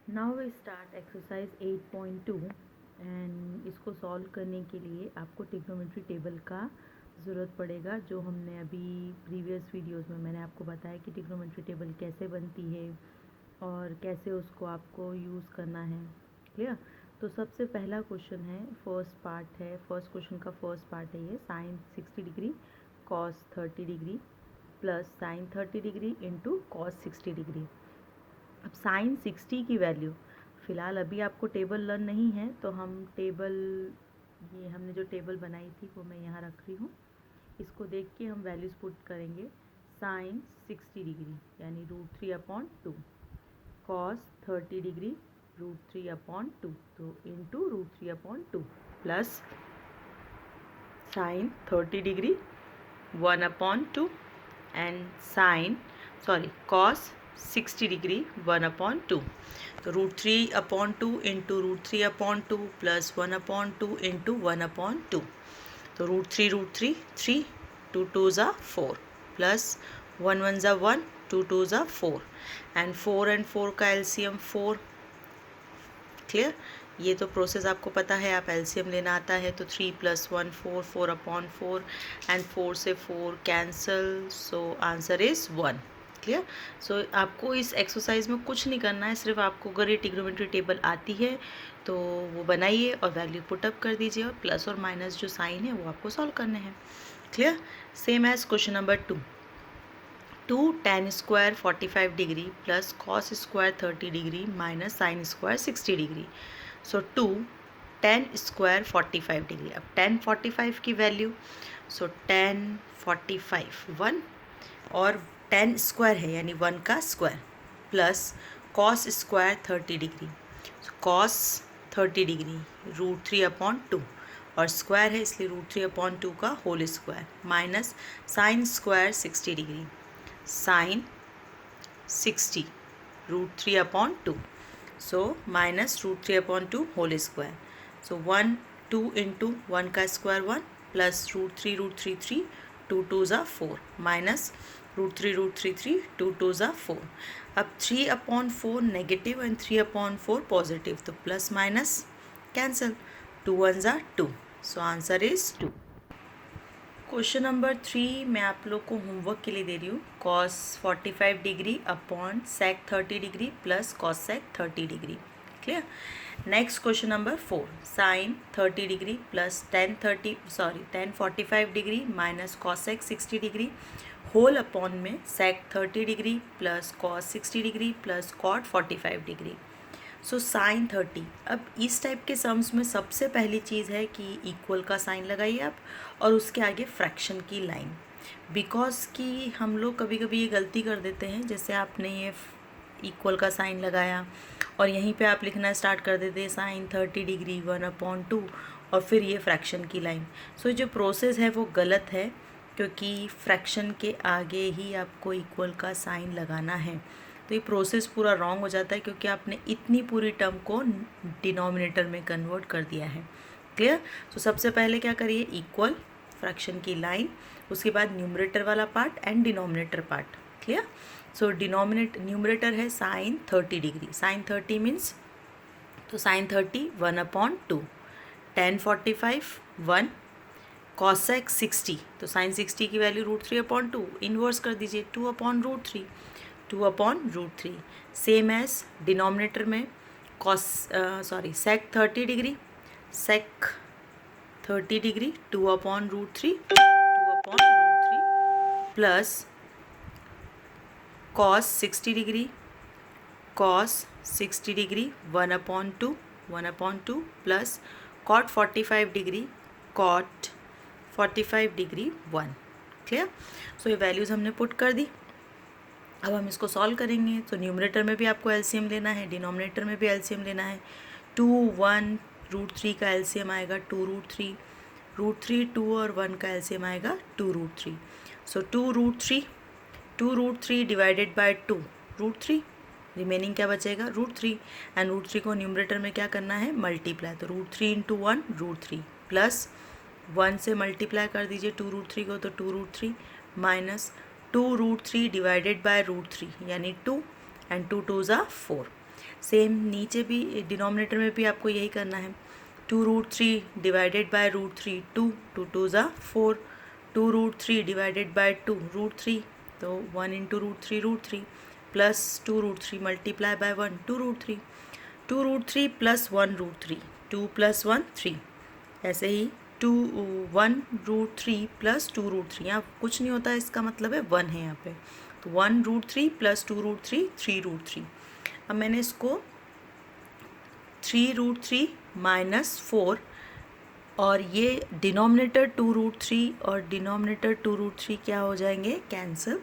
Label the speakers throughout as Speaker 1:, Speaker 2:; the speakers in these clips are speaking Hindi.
Speaker 1: Now we start exercise 8.2 and इसको सॉल्व करने के लिए आपको ट्रिग्नोमेट्री टेबल का ज़रूरत पड़ेगा, जो हमने अभी प्रीवियस वीडियोस में मैंने आपको बताया कि ट्रिग्नोमेट्री टेबल कैसे बनती है और कैसे उसको आपको यूज़ करना है। क्लियर? तो सबसे पहला क्वेश्चन है, फर्स्ट क्वेश्चन का फर्स्ट पार्ट है ये, sine 60 degree cos 30 degree plus sine 30 degree into cos 60 degree. अब साइन 60 की वैल्यू, फ़िलहाल अभी आपको टेबल लर्न नहीं है तो हम टेबल, ये हमने जो टेबल बनाई थी वो मैं यहाँ रख रही हूँ, इसको देख के हम वैल्यूज़ पुट करेंगे। साइन 60 डिग्री यानी √3/2, कॉस 30 डिग्री √3/2, तो into √3/2 plus sine 30 degree 1/2 and cos 60 degree 1/2, तो √3/2 इंटू √3/2 प्लस 1/2 इंटू 1/2, तो √3 3, 2 2 ज़ा 4 प्लस 1 1 ज़ा 1, 2 2 ज़ा 4 एंड 4 का एलसीएम 4। क्लियर? ये तो प्रोसेस आपको पता है, आप एलसीएम लेना आता है तो 3 + 1 4, 4/4 एंड 4 से 4 cancel, so answer is 1। Clear? So आपको इस एक्सरसाइज में कुछ नहीं करना है, सिर्फ आपको अगर ये ट्रिग्नोमेट्री टेबल आती है तो वो बनाइए और वैल्यू पुटअप कर दीजिए और प्लस और माइनस जो साइन है वो आपको सॉल्व करने हैं। Clear? Same as question number 2 tan square 45 degree plus cos square 30 degree minus sine square 60 degree. So 2 tan square 45 degree. अब tan 45 की वैल्यू, सो tan 45 1 और tan स्क्वायर है यानी 1 का square plus cos square 30 degree, cos 30 degree √3/2 और स्क्वायर है इसलिए √3/2 का whole square minus sine square 60 degree, sine 60 √3/2, so minus √3/2 whole square, so 1 2 into 1 का स्क्वायर 1 प्लस √3 3, 2 2 ज़ा 4 माइनस √3 3, 2 2 ज़ा 4। अब 3/4 नेगेटिव एंड 3/4 पॉजिटिव, तो प्लस माइनस कैंसल, 2 1 ज़ा 2, so answer is 2। Question number 3 मैं आप लोग को होमवर्क के लिए दे रही हूँ, cos 45 degree upon sec 30 degree plus cos sec 30 degree. Clear? Next question number 4, sine 30 degree plus tan 45 degree minus cos sec 60 degree whole upon में sec 30 degree plus cos 60 degree plus cot 45 degree. So sine 30, अब इस टाइप के सम्स में सबसे पहली चीज़ है कि इक्वल का साइन लगाइए आप और उसके आगे फ्रैक्शन की लाइन, बिकॉज कि हम लोग कभी कभी ये गलती कर देते हैं, जैसे आपने ये इक्वल का साइन लगाया और यहीं पे आप लिखना स्टार्ट कर देते साइन 30 डिग्री 1/2 और फिर ये फ्रैक्शन की लाइन। सो जो प्रोसेस है वो गलत है, क्योंकि फ्रैक्शन के आगे ही आपको इक्वल का साइन लगाना है, तो ये प्रोसेस पूरा रॉन्ग हो जाता है क्योंकि आपने इतनी पूरी टर्म को डिनोमिनेटर में कन्वर्ट कर दिया है। क्लियर? तो सबसे पहले क्या करिए, इक्वल, फ्रैक्शन की लाइन, उसके बाद न्यूमरेटर वाला part and denominator part. Clear? So numerator है साइन 30 डिग्री, साइन 30 मीन्स, तो साइन 30 1/2, tan 45 1, कॉसेक 60, तो साइन 60 की वैल्यू √3/2, इन्वर्स कर दीजिए 2/√3, 2/√3। सेम एज डिनोमिनेटर में sec 30 degree, sec 30 degree 2/√3, 2/√3 plus cos 60 degree, cos 60 degree 1/2, 1/2 plus cot 45 degree, cot 45 degree 1। Clear? So ये वैल्यूज़ हमने पुट कर दी। अब हम इसको सॉल्व करेंगे, तो न्यूमरेटर में भी आपको एलसीएम लेना है, डिनोमिनेटर में भी एलसीएम लेना है। 2 1 √3 का एलसीएम आएगा 2√3, √3 2 और 1 का एलसीएम आएगा 2√3, सो 2√3 डिवाइडेड बाय 2 √3, रिमेनिंग क्या बचेगा √3, एंड √3 को न्यूमरेटर में क्या करना है, मल्टीप्लाई, तो √3 × 1 √3 प्लस 1 से मल्टीप्लाई कर दीजिए 2√3 को, तो 2√3 माइनस 2√3 डिवाइडेड बाय √3 यानी 2 एंड 2 2 ज़ा 4, सेम नीचे भी डिनोमिनेटर में भी आपको यही करना है. 2√3 डिवाइडेड बाय √3 2, 2 2 ज़ा 4, 2√3 डिवाइडेड बाय 2 √3, तो 1 into √3 plus 2√3 multiply by 1 2√3, 2√3 plus 1√3 2 plus 1 3. ऐसे ही 1√3 प्लस 2√3, यहाँ कुछ नहीं होता है, इसका मतलब है 1 है यहाँ पे. तो 1√3 प्लस 2√3 3√3. अब मैंने इसको 3√3 माइनस 4, और ये डिनोमिनेटर 2√3 और डिनोमिनेटर 2√3 क्या हो जाएंगे, कैंसिल.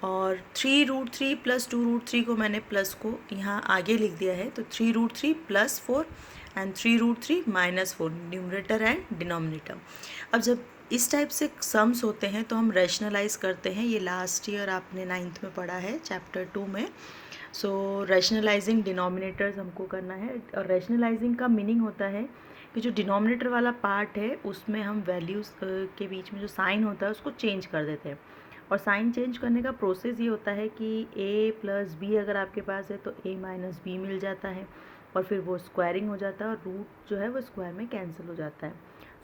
Speaker 1: और 3√3 प्लस 2√3 को मैंने प्लस को यहाँ आगे लिख दिया है, तो 3√3 plus 4 and 3√3 minus 4, numerator and denominator. अब जब इस टाइप से सम्स होते हैं तो हम रैशनलाइज करते हैं. ये लास्ट ईयर आपने 9th में पढ़ा है चैप्टर 2 में. सो रैशनलाइजिंग डिनोमिनेटर्स हमको करना है. और रैशनलाइजिंग का मीनिंग होता है कि जो डिनोमिनेटर वाला पार्ट है उसमें हम वैल्यूज़ के बीच में जो साइन होता है उसको चेंज कर देते हैं. और साइन चेंज करने का प्रोसेस ये होता है कि a प्लस बी अगर आपके पास है तो a माइनस बी मिल जाता है, और फिर वो स्क्वायरिंग हो जाता है और रूट जो है वो स्क्वायर में कैंसिल हो जाता है.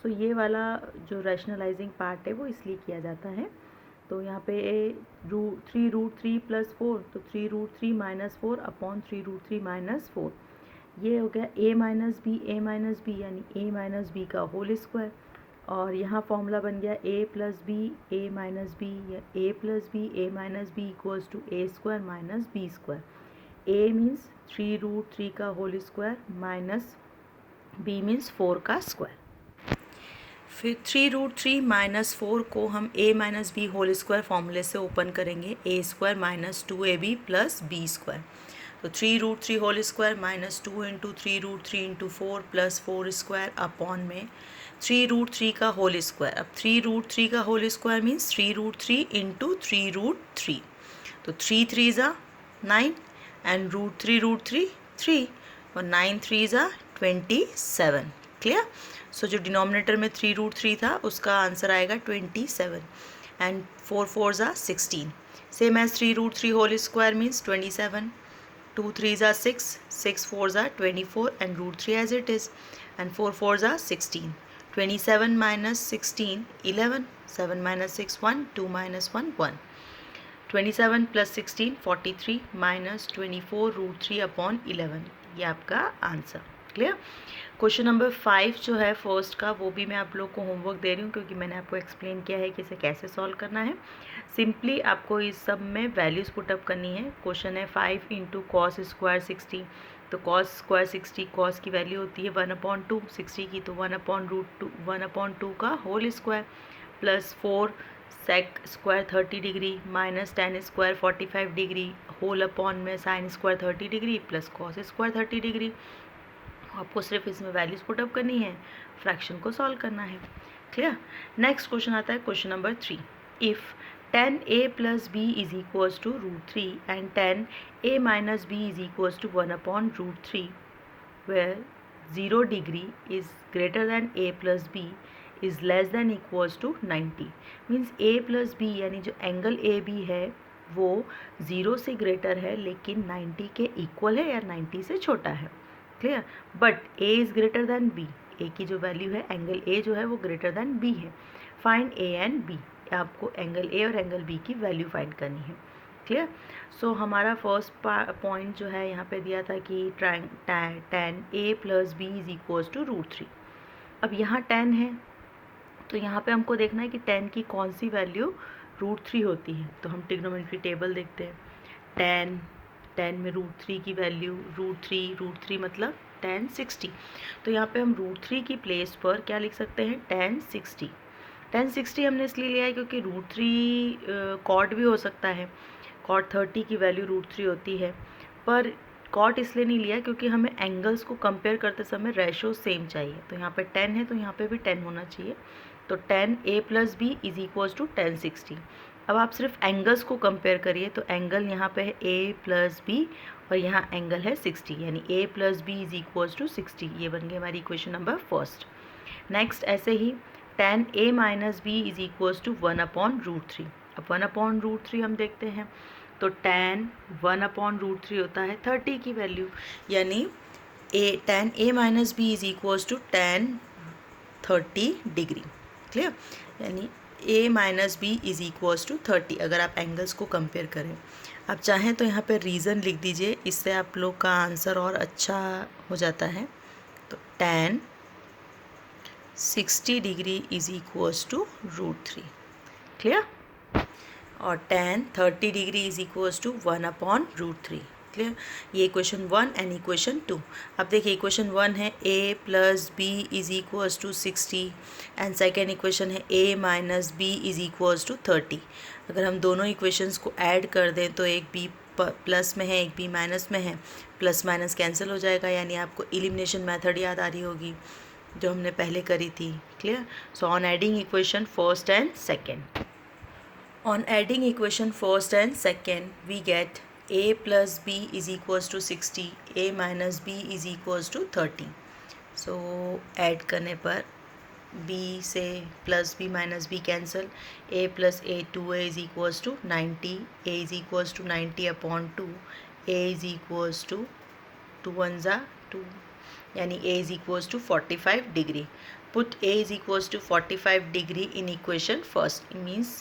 Speaker 1: सो ये वाला जो रैशनलाइजिंग पार्ट है वो इसलिए किया जाता है. तो यहाँ पे 3√3 प्लस 4, तो 3√3 माइनस 4 अपॉन 3√3 माइनस 4, ये हो गया a माइनस बी यानी a माइनस बी का होल स्क्वायर. और यहाँ फॉर्मूला बन गया a plus B A minus B, या a plus B A minus B equals to a square minus B square. a means 3√3 का whole square minus b means 4 का स्क्वायर. फिर 3√3 माइनस 4 को हम a minus B whole square फॉर्मूले से ओपन करेंगे, a square minus 2ab plus b square. तो 3√3 whole square minus 2 into 3√3 into 4 plus 4 square upon में 3√3 का होल स्क्वायर. अब 3√3 का होल स्क्वायर मीन्स 3√3 इंटू 3√3, तो 3 3 ज़ा 9 एंड √3 3 और 9 3 ज़ा 27. क्लियर. सो जो डिनोमिनेटर में 3√3 था उसका आंसर आएगा 27 एंड 4 4 ज़ा 16. Same as 3√3 whole square means 27, 2 3 ज़ा 6, 6 4 ज़ा 24 and √3 as it is, and 4 4 ज़ा 16. 27 minus 16 11, 7 minus 6 1, 2 minus 1 1. 27 plus 16 43 minus 24 √3 upon 11, ये आपका आंसर. क्लियर. क्वेश्चन नंबर 5 जो है फर्स्ट का, वो भी मैं आप लोग को होमवर्क दे रही हूँ क्योंकि मैंने आपको एक्सप्लेन किया है कि इसे कैसे सॉल्व करना है. सिंपली आपको इस सब में वैल्यूज़ पुटअप करनी है. क्वेश्चन है 5 इंटू कॉस स्क्वायर 60, तो कॉस स्क्वायर 60, कॉस की वैल्यू होती है 1/2 60 की, तो 1/2 का whole square plus 4 sec square 30 degree minus tan square 45 degree whole upon में sine square 30 degree plus cos square 30 degree. आपको सिर्फ इसमें वैल्यूज़ पुटअप करनी है, फ्रैक्शन को सॉल्व करना है. क्लियर. नेक्स्ट क्वेश्चन आता है question number 3. If 10a plus B is equals to √3 and 10a minus B is equals to 1/√3 where 0 degree is greater than a plus B is less than equals to 90. Means a plus B यानी जो एंगल ए बी है वो 0 से ग्रेटर है लेकिन 90 के इक्वल है या 90 से छोटा है. Clear. But a is greater than b, a की जो वैल्यू है एंगल a जो है वो ग्रेटर दैन b है. फाइंड a एंड b, आपको एंगल a और एंगल b की वैल्यू फाइंड करनी है. क्लियर. सो हमारा फर्स्ट पॉइंट जो है यहाँ पे दिया था कि tan a plus B is equals to √3. अब यहाँ tan है तो यहाँ पे हमको देखना है कि tan की कौन सी वैल्यू √3 होती है. तो हम ट्रिग्नोमेट्री टेबल देखते हैं. tan में √3 की वैल्यू √3 मतलब tan 60. तो यहाँ पे हम √3 की प्लेस पर क्या लिख सकते हैं, tan 60. tan 60 हमने इसलिए लिया है क्योंकि √3 कॉट भी हो सकता है. कॉट 30 की वैल्यू √3 होती है, पर कॉट इसलिए नहीं लिया क्योंकि हमें एंगल्स को कंपेयर करते समय रेशो सेम चाहिए. तो यहाँ पे 10 है तो यहाँ पे भी 10 होना चाहिए. तो tan a plus B is equals to tan 60. अब आप सिर्फ एंगल्स को कंपेयर करिए, तो एंगल यहाँ पे है a प्लस बी और यहाँ एंगल है 60, यानी a plus B is equals to 60. ये बन गई हमारी इक्वेशन नंबर फर्स्ट. नेक्स्ट ऐसे ही tan a minus B is equals to 1/√3. अब 1/√3 हम देखते हैं. तो tan 1/√3 होता है 30 की वैल्यू, यानी tan A minus B is equals to tan 30 degree. Clear? यानी A minus B is equals to 30 अगर आप एंगल्स को कंपेयर करें। आप चाहें तो यहाँ पे रीज़न लिख दीजिए, इससे आप लोग का आंसर और अच्छा हो जाता है। तो tan 60 degree is equals to √3। Clear? और tan 30 degree is equals to 1/√3। Clear? ये इक्वेशन 1 एंड इक्वेशन 2। अब देखिए इक्वेशन 1 है a plus B is equals to 60 and second equation है a minus B is equals to 30। अगर हम दोनों इक्वेशंस को ऐड कर दें तो एक b प्लस में है एक b माइनस में है, प्लस माइनस कैंसिल हो जाएगा, यानी आपको एलिमिनेशन मेथड याद आ रही होगी जो हमने पहले करी थी। Clear? So on adding equation first and second, on adding equation first and second, we get a plus b is equals to 60, a minus b is equals to 30. So add करने पर b से plus b minus b cancel, a plus a 2a is equals to 90, a is equals to 90 upon 2, a is equals to 2 1s are 2, यानी a is equals to 45 degree. Put a is equals to 45 degree in equation first. It means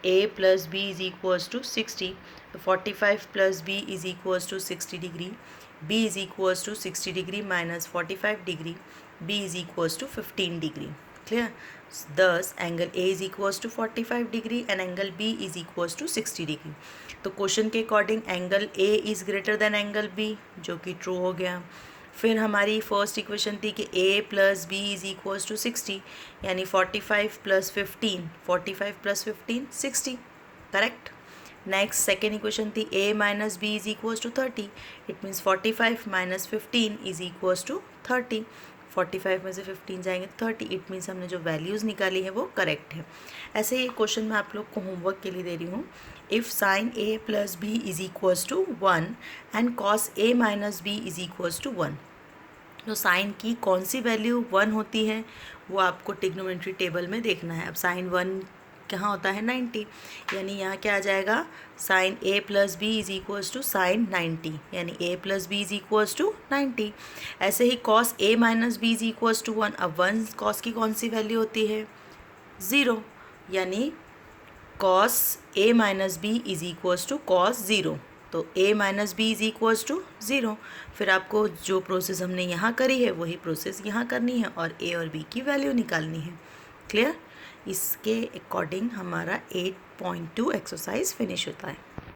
Speaker 1: a plus b is equals to 60. So 45 plus b is equals to 60 degree. b is equals to 60 degree minus 45 degree. b is equals to 15 degree. Clear? Thus angle a is equals to 45 degree and angle b is equals to 60 degree. तो क्वेश्चन के according angle a is greater than angle b, जो कि ट्रू हो गया। फिर हमारी फर्स्ट इक्वेशन थी कि a plus B is equals to 60, यानी 45 plus 15, 45 plus 15 60, correct. Next second equation थी a minus B is equals to 30, it means 45 minus 15 is equals to 30, 45 में से 15 जाएंगे तो 30, इट मीन्स हमने जो वैल्यूज़ निकाली है वो करेक्ट है। ऐसे ही क्वेश्चन मैं आप लोग को होमवर्क के लिए दे रही हूँ। If sine a plus B is equals to 1 and cos a minus B is equals to 1, तो साइन की कौन सी वैल्यू 1 होती है वो आपको ट्रिग्नोमेट्री टेबल में देखना है। अब साइन 1 कहाँ होता है 90, यानी यहाँ क्या आ जाएगा sine a plus B is equals to sine 90, यानी a plus B is equals to 90। ऐसे ही cos a minus B is equals to 1, अब 1 कॉस की कौन सी वैल्यू होती है 0, यानी cos a minus B is equals to cos 0, तो a minus B is equals to 0। फिर आपको जो प्रोसेस हमने यहाँ करी है वही प्रोसेस यहाँ करनी है और a और b की वैल्यू निकालनी है। क्लियर? इसके अकॉर्डिंग हमारा 8.2 एक्सरसाइज फिनिश होता है।